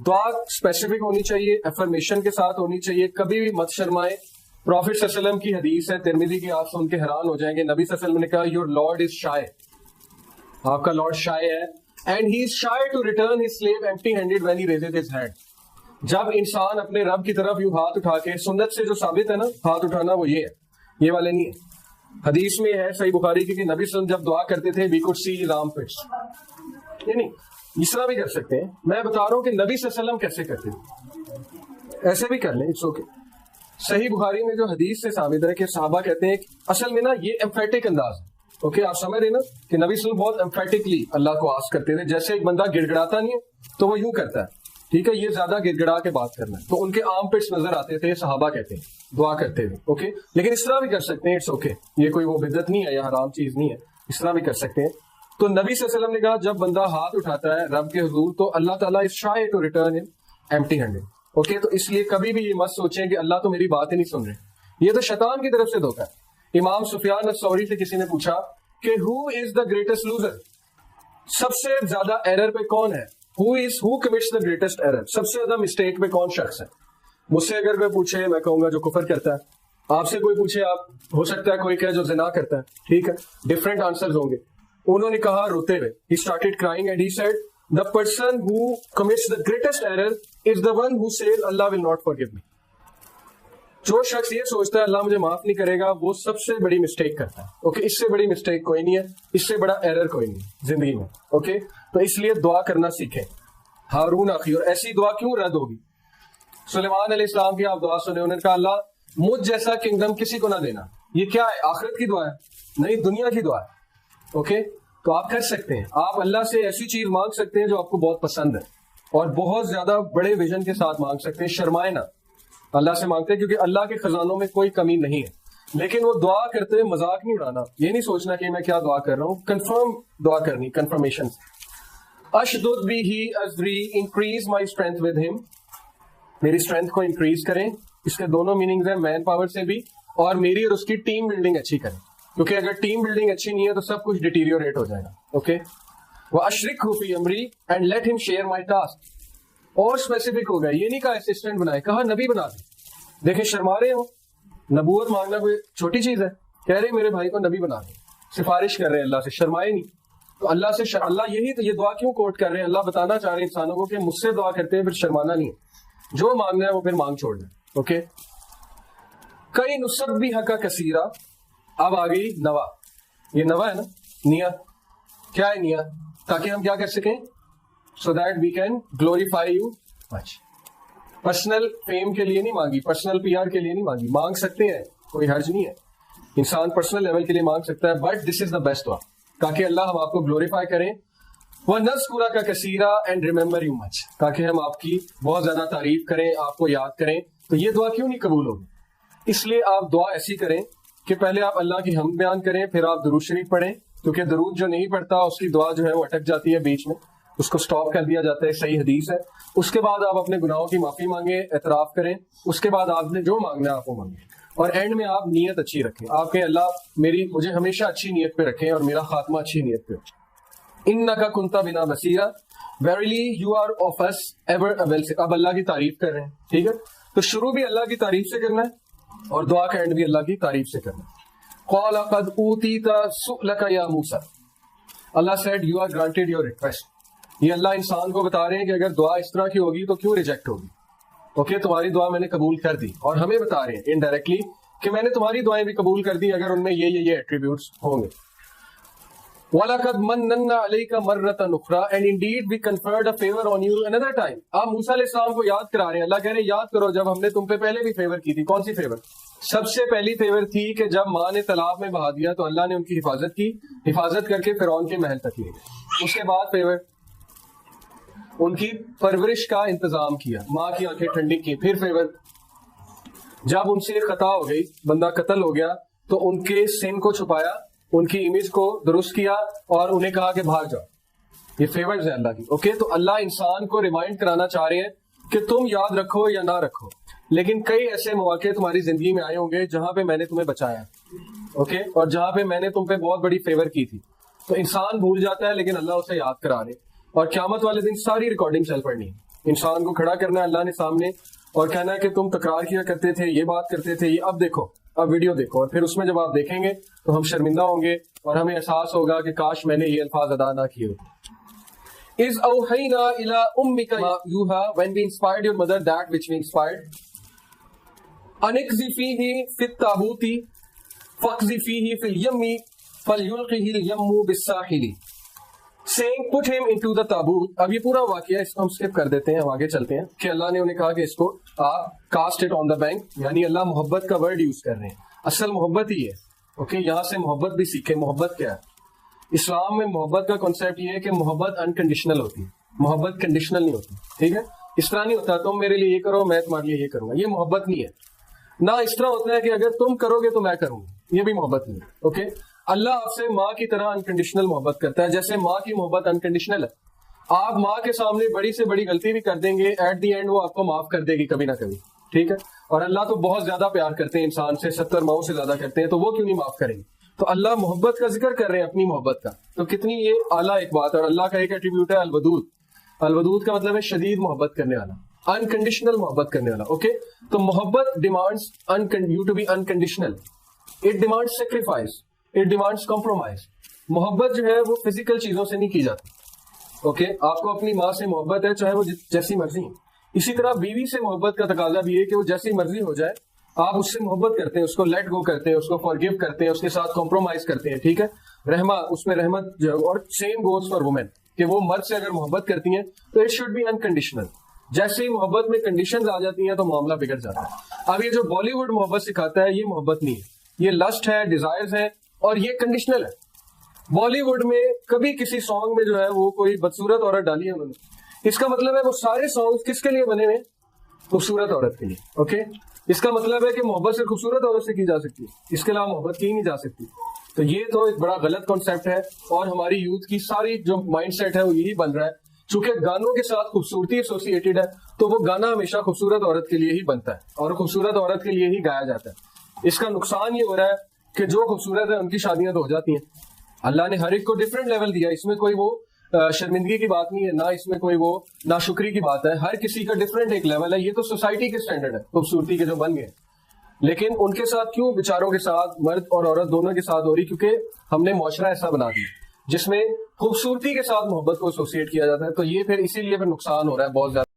دعا اسپیسیفک ہونی چاہیے, افرمیشن کے ساتھ ہونی چاہیے, کبھی بھی مت شرمائیں. پروفیٹ صلی اللہ علیہ وسلم کی حدیث ہے ترمذی کی, آپ سن کے حیران ہو جائیں گے. نبی صلی اللہ علیہ وسلم نے کہا یور لارڈ از شائے, آپ کا لارڈ شائے ہے, and he is shy to return his slave empty handed when he raises his hand. جب انسان اپنے رب کی طرف یوں ہاتھ اٹھا کے, سنت سے جو ثابت ہے نا ہاتھ اٹھانا, وہ یہ ہے, یہ والے نہیں ہے. حدیث میں ہے صحیح بخاری کی کہ نبی صلی اللہ علیہ وسلم جب دعا کرتے تھے وی کوڈ سی ہز آرم پٹس. یہ نہیں, اس طرح بھی کر سکتے ہیں. میں بتا رہا ہوں کہ نبی صلی اللہ علیہ وسلم کیسے کرتے ہیں, ایسے بھی کر لیں, اٹس اوکے. صحیح بخاری میں جو حدیث سے ثابت ہے کہ صحابہ کہتے ہیں کہ اصل میں نا یہ ایمفیٹک انداز ہے. اوکے, آپ سمجھ رہے نا کہ نبی صلی اللہ علیہ وسلم بہت ایمفیٹکلی اللہ کو آس کرتے تھے. جیسے ایک بندہ گڑ گڑاتا نہیں ہے تو وہ یوں کرتا ہے, ٹھیک ہے, یہ زیادہ گڑ گڑا کے بات کرنا ہے. تو ان کے آرم پٹس نظر آتے تھے, صحابہ کہتے ہیں دعا کرتے تھے. اوکے, لیکن اس طرح بھی کر سکتے ہیں, اٹس اوکے, یہ کوئی وہ بدعت نہیں ہے یا حرام چیز نہیں ہے, اس طرح بھی کر سکتے ہیں. تو نبی صلی اللہ علیہ وسلم نے کہا جب بندہ ہاتھ اٹھاتا ہے رب کے حضور تو اللہ تعالیٰ از شائے ٹو ریٹرن ہم ایمپٹی ہینڈیڈ. اوکے, تو اس لیے کبھی بھی یہ مت سوچیں کہ اللہ تو میری بات ہی نہیں سن رہے, یہ تو شیطان کی طرف سے دھوکا ہے. امام سفیان الثوری سے کسی نے پوچھا کہ ہو از دا گریٹسٹ لوزر, سب سے زیادہ ایرر پہ کون ہے, who commits the greatest error, سب سے زیادہ مسٹیک پہ کون شخص ہے. مجھ سے اگر کوئی پوچھے میں کہوں گا جو کفر کرتا ہے, آپ سے کوئی پوچھے آپ ہو سکتا ہے کوئی کہے جو زنا کرتا ہے, ٹھیک ہے, ڈفرینٹ آنسرز ہوں گے. انہوں نے کہا روتے ہوئے, he started crying and he said the person who commits the greatest error is the one who says Allah will not forgive me. جو شخص یہ سوچتا ہے اللہ مجھے معاف نہیں کرے گا وہ سب سے بڑی مسٹیک کرتا ہے. اوکے, اس سے بڑی مسٹیک کوئی نہیں ہے, اس سے بڑا ایرر کوئی نہیں زندگی میں. اوکے, تو اس لیے دعا کرنا سیکھیں. ہارون اخی, اور ایسی دعا کیوں رد ہوگی؟ سلیمان علیہ السلام کی آپ دعا سنے, انہوں نے کہا اللہ مجھ جیسا کنگڈم کسی کو نہ دینا. یہ کیا ہے, آخرت کی دعا ہے نہیں, دنیا کی دعا ہے. اوکے, تو آپ کر سکتے ہیں, آپ اللہ سے ایسی چیز مانگ سکتے ہیں جو آپ کو بہت پسند ہے اور بہت زیادہ بڑے ویژن کے ساتھ مانگ سکتے ہیں. شرمائے نہ, اللہ سے مانگتے ہیں کیونکہ اللہ کے خزانوں میں کوئی کمی نہیں ہے. لیکن وہ دعا کرتے ہوئے مذاق نہیں اڑانا, یہ نہیں سوچنا کہ میں کیا دعا کر رہا ہوں, کنفرم دعا کرنی, کنفرمیشن. اشدد بھی ازری, increase my strength with him, میری اسٹرینتھ کو انکریز کریں. اس کے دونوں میننگز ہیں, مین پاور سے بھی, اور میری اور اس کی ٹیم بلڈنگ اچھی کریں, کیونکہ اگر ٹیم بلڈنگ اچھی نہیں ہے تو سب کچھ ڈیٹیریوریٹ ہو جائے گا. اوکے, وہ اشرک فی امری اینڈ لیٹ ہم شیئر مائی ٹاسک. اور اسپیسیفک ہو گیا, یہ نہیں کہا اسسٹنٹ بنائے, کہا نبی بنا دیں. دیکھیں شرما رہے ہو, نبوت مانگنا کوئی چھوٹی چیز ہے, کہہ رہے میرے بھائی کو نبی بنا دیں, سفارش کر رہے ہیں اللہ سے, شرمائے نہیں. تو اللہ سے اللہ یہی تو یہ دعا کیوں کوٹ کر رہے ہیں, اللہ بتانا چاہ رہے ہیں انسانوں کو کہ مجھ سے دعا کرتے ہیں پھر شرمانا نہیں ہے, جو مانگنا ہے وہ پھر مانگ چھوڑ دیں. اوکے, کئی نصب بھی حقا کثیرہ. اب آ گئی نوا, یہ نوا ہے نا, نیا, کیا ہے نیا, تاکہ ہم کیا کر سکیں, so that we can glorify you much. Personal fame کے لیے نہیں مانگی, پرسنل پی آر کے لیے نہیں مانگی, مانگ سکتے ہیں, کوئی حرج نہیں ہے, انسان پرسنل لیول کے لیے مانگ سکتا ہے, but this is the best دعا, تاکہ اللہ ہم آپ کو گلوریفائی کریں. وہ نذکرہ کا کثیرہ اینڈ ریممبر یو مچ, تاکہ ہم آپ کی بہت زیادہ تعریف کریں, آپ کو یاد کریں. تو یہ دعا کیوں نہیں قبول ہوگی, اس لیے آپ دعا ایسی کریں کہ پہلے آپ اللہ کی حمد بیان کریں, پھر آپ درود شریف پڑھیں, کیونکہ درود جو نہیں پڑھتا اس کی دعا جو ہے وہ اٹک جاتی ہے بیچ میں, اس کو سٹاپ کر دیا جاتا ہے, صحیح حدیث ہے. اس کے بعد آپ اپنے گناہوں کی معافی مانگیں, اعتراف کریں, اس کے بعد آپ نے جو مانگنا ہے آپ کو مانگیں, اور اینڈ میں آپ نیت اچھی رکھیں. آپ کہیں اللہ مجھے ہمیشہ اچھی نیت پہ رکھیں اور میرا خاتمہ اچھی نیت پہ. انکا کنتا بنا بصیرا, verily you are of us ever avail. اب اللہ کی تعریف کر رہے ہیں, ٹھیک ہے, تو شروع بھی اللہ کی تعریف سے کرنا ہے اور دعا کا اینڈ بھی اللہ کی تعریف سے کرنا ہے. قال قد اوتیت سؤلک یا موسیٰ, اللہ said you are granted your request. یہ اللہ انسان کو بتا رہے ہیں کہ اگر دعا اس طرح کی ہوگی تو کیوں ریجیکٹ ہوگی. اوکے, تمہاری دعا میں نے قبول کر دی, اور ہمیں بتا رہے ہیں انڈائریکٹلی کہ میں نے تمہاری دعائیں بھی قبول کر دی اگر ان میں یہ ایٹریبیوٹس ہوں گے. وَلَقَدْ مَنَّنَّا عَلَيْكَ مَرَّةً أُخْرَىٰ and indeed we conferred a favor on you another time. آپ موسیٰ علیہ السلام کو یاد کرا رہے ہیں, اللہ کہہ رہے ہیں یاد کرو جب ہم نے تم پہ پہلے بھی فیور کی تھی. کون سی فیور؟ سب سے پہلی فیور تھی کہ جب ماں نے تالاب میں بہا دیا تو اللہ نے ان کی حفاظت کی, حفاظت کر کے فرعون کے محل تک لے گئے. اس کے بعد فیور ان کی پرورش کا انتظام کیا, ماں کی آنکھیں ٹھنڈی کی. پھر فیور جب ان سے خطا ہو گئی, بندہ قتل ہو گیا, تو ان کے سن کو چھپایا, ان کی امیج کو درست کیا اور انہیں کہا کہ بھاگ جاؤ. یہ فیورز ہیں اللہ کی. اوکے, تو اللہ انسان کو ریمائنڈ کرانا چاہ رہے ہیں کہ تم یاد رکھو یا نہ رکھو, لیکن کئی ایسے مواقع تمہاری زندگی میں آئے ہوں گے جہاں پہ میں نے تمہیں بچایا, اوکے, اور جہاں پہ میں نے تم پہ بہت بڑی فیور کی تھی. تو انسان بھول جاتا ہے لیکن اللہ اسے یاد کرا رہے, اور قیامت والے دن ساری ریکارڈنگ چل پڑنی ہے. انسان کو کھڑا کرنا ہے اللہ نے سامنے اور کہنا ہے کہ تم تکرار کیا کرتے تھے، یہ بات کرتے تھے، یہ اب دیکھو، اب ویڈیو دیکھو، اور پھر اس میں جب آپ دیکھیں گے تو ہم شرمندہ ہوں گے اور ہمیں احساس ہوگا کہ کاش میں نے یہ الفاظ ادا نہ کیے ہوتے. اِذْ أَوْحَيْنَا إِلَىٰ أُمِّكَ مَا يُوحَىٰ When we inspired your mother that which we inspired. أَنِ اقْذِفِيهِ فِي التَّابُوتِ فَاقْذِفِيهِ فِي الْيَمِّ فَلْيُلْقِهِ الْيَمُّ بِالسَّاحِلِ. Saying put him into the taboot. اب یہ پورا واقعہ اس کو ہم اسکپ کر دیتے ہیں، ہم آگے چلتے ہیں کہ اللہ نے انہیں کہا کہ اس کو cost it on the bank, یعنی اللہ محبت کا ورڈ یوز کر رہے ہیں، اصل محبت ہی ہے. اوکے، یہاں سے محبت بھی سیکھے. محبت کیا ہے؟ اسلام میں محبت کا کنسیپٹ یہ ہے کہ محبت انکنڈیشنل ہوتی ہے، محبت کنڈیشنل نہیں ہوتی. ٹھیک ہے، اس طرح نہیں ہوتا تم میرے لیے یہ کرو میں تمہارے لیے یہ کروں گا، یہ محبت نہیں ہے. نہ اس طرح ہوتا ہے کہ اگر تم کرو گے تو میں کروں گا، یہ بھی محبت نہیں ہے. اوکے، اللہ آپ سے ماں کی طرح انکنڈیشنل محبت کرتا ہے، جیسے ماں کی محبت انکنڈیشنل ہے. آپ ماں کے سامنے بڑی سے بڑی غلطی بھی کر دیں گے، ایٹ دی اینڈ وہ آپ کو معاف کر دے گی کبھی نہ کبھی. ٹھیک ہے، اور اللہ تو بہت زیادہ پیار کرتے ہیں انسان سے، 70 ماؤں سے زیادہ کرتے ہیں، تو وہ کیوں نہیں معاف کریں گے؟ تو اللہ محبت کا ذکر کر رہے ہیں، اپنی محبت کا. تو کتنی یہ اعلیٰ ایک بات ہے. اور اللہ کا ایک ایٹریبیوٹ ہے الودود. الودود کا مطلب ہے شدید محبت کرنے والا، انکنڈیشنل محبت کرنے والا. اوکے، تو محبت demands you to be unconditional. It demands sacrifice, it demands compromise. محبت جو ہے وہ فزیکل چیزوں سے نہیں کی جاتی. اوکے، آپ کو اپنی ماں سے محبت ہے چاہے وہ جیسی مرضی. اسی طرح بیوی سے محبت کا تقاضا بھی ہے کہ وہ جیسی مرضی ہو جائے، آپ اس سے محبت کرتے ہیں، اس کو لیٹ گو کرتے ہیں، اس کو فارگیو کرتے ہیں، اس کے ساتھ کمپرومائز کرتے ہیں. ٹھیک ہے، اس میں رحمت جو ہے. اور سیم گوز فار وومین کہ وہ مرد سے اگر محبت کرتی ہیں تو اٹ شوڈ بی انکنڈیشنل. جیسے ہی محبت میں کنڈیشنز آ جاتی ہیں تو معاملہ بگڑ جاتا ہے. اب یہ جو بالی ووڈ محبت سکھاتا ہے یہ محبت نہیں ہے، یہ لسٹ ہے، ڈیزائرز ہے، اور یہ کنڈیشنل ہے. بالی ووڈ میں کبھی کسی سانگ میں جو ہے وہ کوئی بدصورت عورت ڈالی ہے انہوں نے، اس کا مطلب ہے وہ سارے سانگ کس کے لیے بنے ہوئے؟ خوبصورت عورت کے لیے. اوکے، اس کا مطلب ہے کہ محبت سے خوبصورت عورت سے کی جا سکتی ہے، اس کے علاوہ محبت کی نہیں جا سکتی. تو یہ تو ایک بڑا غلط کانسیپٹ ہے، اور ہماری یوتھ کی ساری جو مائنڈ سیٹ ہے وہ یہی بن رہا ہے. چونکہ گانوں کے ساتھ خوبصورتی ایسوسیٹڈ ہے تو وہ گانا ہمیشہ خوبصورت عورت کے لیے ہی بنتا ہے اور خوبصورت عورت کے لیے ہی گایا جاتا ہے. اس کا نقصان یہ ہو رہا ہے کہ جو خوبصورت ہے ان کی شادیاں تو ہو جاتی ہیں. اللہ نے ہر ایک کو ڈفرینٹ لیول دیا، اس میں کوئی وہ شرمندگی کی بات نہیں ہے، نہ اس میں کوئی وہ ناشکری کی بات ہے. ہر کسی کا ڈفرینٹ ایک لیول ہے. یہ تو سوسائٹی کے سٹینڈرڈ ہے خوبصورتی کے جو بن گئے، لیکن ان کے ساتھ کیوں بیچاروں کے ساتھ، مرد اور عورت دونوں کے ساتھ ہو رہی؟ کیونکہ ہم نے معاشرہ ایسا بنا دیا جس میں خوبصورتی کے ساتھ محبت کو ایسوسیٹ کیا جاتا ہے. تو یہ پھر اسی لیے پھر نقصان ہو رہا ہے بہت زیادہ.